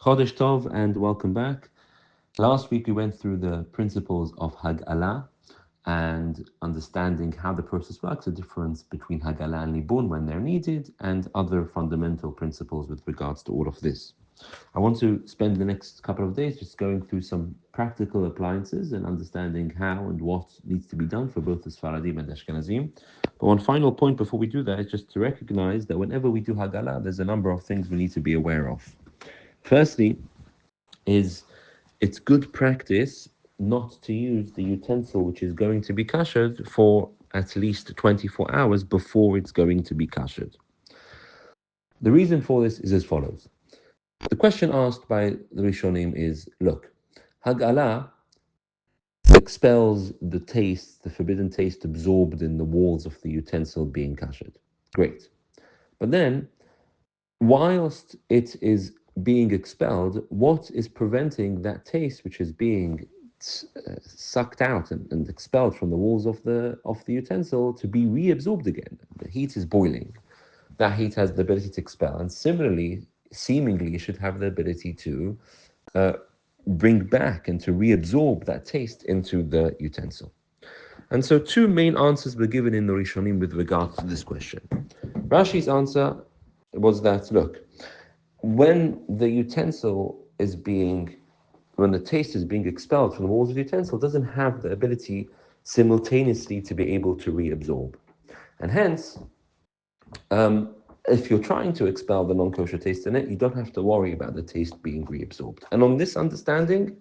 Chodesh Tov and welcome back. Last week we went through the principles of Hag'ala and understanding how the process works, the difference between Hag'ala and Libun when they're needed, and other fundamental principles with regards to all of this. I want to spend the next couple of days just going through some practical appliances and understanding how and what needs to be done for both the Sfaradim and Ashkenazim. But one final point before we do that is just to recognize that whenever we do Hag'ala, there's a number of things we need to be aware of. Firstly, is it's good practice not to use the utensil which is going to be kashered for at least 24 hours before it's going to be kashered. The reason for this is as follows. The question asked by the Rishonim is, look, Hag'ala expels the taste, the forbidden taste absorbed in the walls of the utensil being kashered. Great. But then, whilst it is being expelled, what is preventing that taste which is being sucked out and expelled from the walls of the utensil to be reabsorbed again? The heat is boiling. That heat has the ability to expel, and similarly, seemingly, it should have the ability to bring back and to reabsorb that taste into the utensil. And so two main answers were given in the Rishonim with regard to this question. Rashi's answer was that, look, when the taste is being expelled from the walls of the utensil, it doesn't have the ability simultaneously to be able to reabsorb. And hence, if you're trying to expel the non-kosher taste in it, you don't have to worry about the taste being reabsorbed. And on this understanding,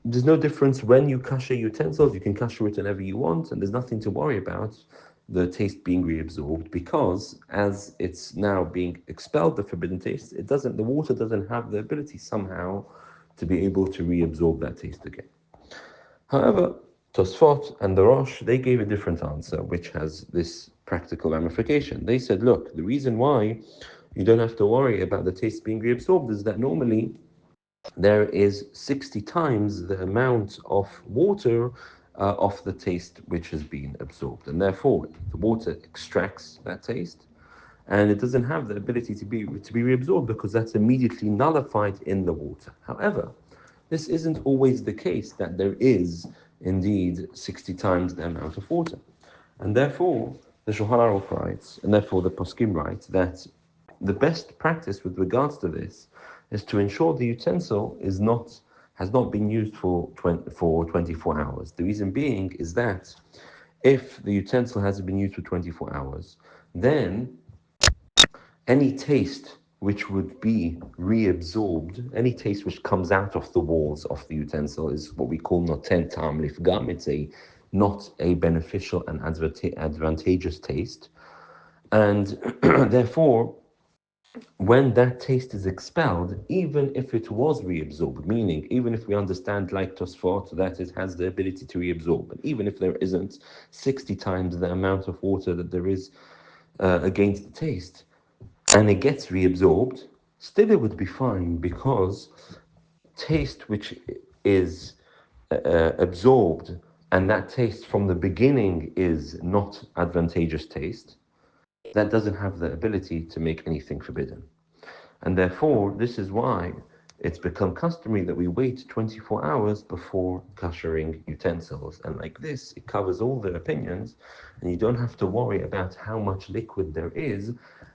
there's no difference when you kasher utensils. You can kasher it whenever you want, and there's nothing to worry about the taste being reabsorbed, because as it's now being expelled, the forbidden taste, the water doesn't have the ability somehow to be able to reabsorb that taste again. However, Tosfot and the Rosh, they gave a different answer, which has this practical ramification. They said, look, the reason why you don't have to worry about the taste being reabsorbed is that normally there is 60 times the amount of water of the taste which has been absorbed. And therefore, the water extracts that taste, and it doesn't have the ability to be reabsorbed because that's immediately nullified in the water. However, this isn't always the case, that there is indeed 60 times the amount of water. And therefore, the Shulchan Aruch writes, and therefore the Poskim writes, that the best practice with regards to this is to ensure the utensil has not been used for 24 hours. The reason being is that if the utensil hasn't been used for 24 hours, then any taste which would be reabsorbed, any taste which comes out of the walls of the utensil, is what we call noten ta'am lifgam. It's not a beneficial and advantageous taste. And therefore, when that taste is expelled, even if it was reabsorbed, meaning even if we understand like Tosfot that it has the ability to reabsorb, and even if there isn't 60 times the amount of water that there is against the taste, and it gets reabsorbed, still it would be fine, because taste which is absorbed, and that taste from the beginning is not advantageous taste, that doesn't have the ability to make anything forbidden. And therefore, this is why it's become customary that we wait 24 hours before kashering utensils. And like this, it covers all the opinions, and you don't have to worry about how much liquid there is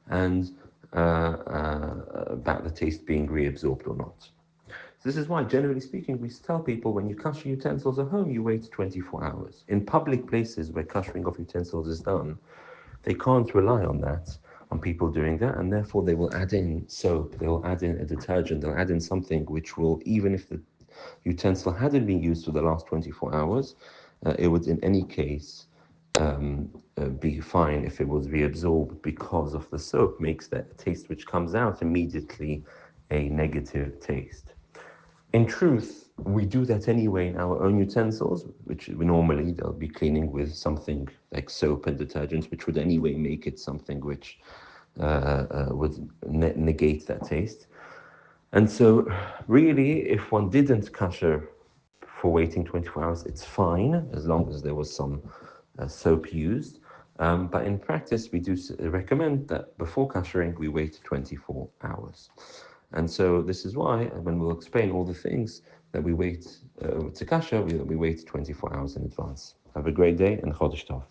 and about the taste being reabsorbed or not. So this is why, generally speaking, we tell people when you kasher utensils at home, you wait 24 hours. In public places where kashering of utensils is done, they can't rely on that, on people doing that, and therefore they will add in soap, they will add in a detergent, they'll add in something which will, even if the utensil hadn't been used for the last 24 hours, it would in any case be fine if it was reabsorbed, because of the soap makes that taste which comes out immediately a negative taste. In truth, we do that anyway in our own utensils, which we normally they'll be cleaning with something like soap and detergents, which would anyway make it something which would negate that taste. And so, really, if one didn't kasher for waiting 24 hours, it's fine, as long as there was some soap used. But in practice, we do recommend that before kashering, we wait 24 hours. And so this is why, when we'll explain all the things that we wait to kasher, we wait 24 hours in advance. Have a great day and Chodesh Tov.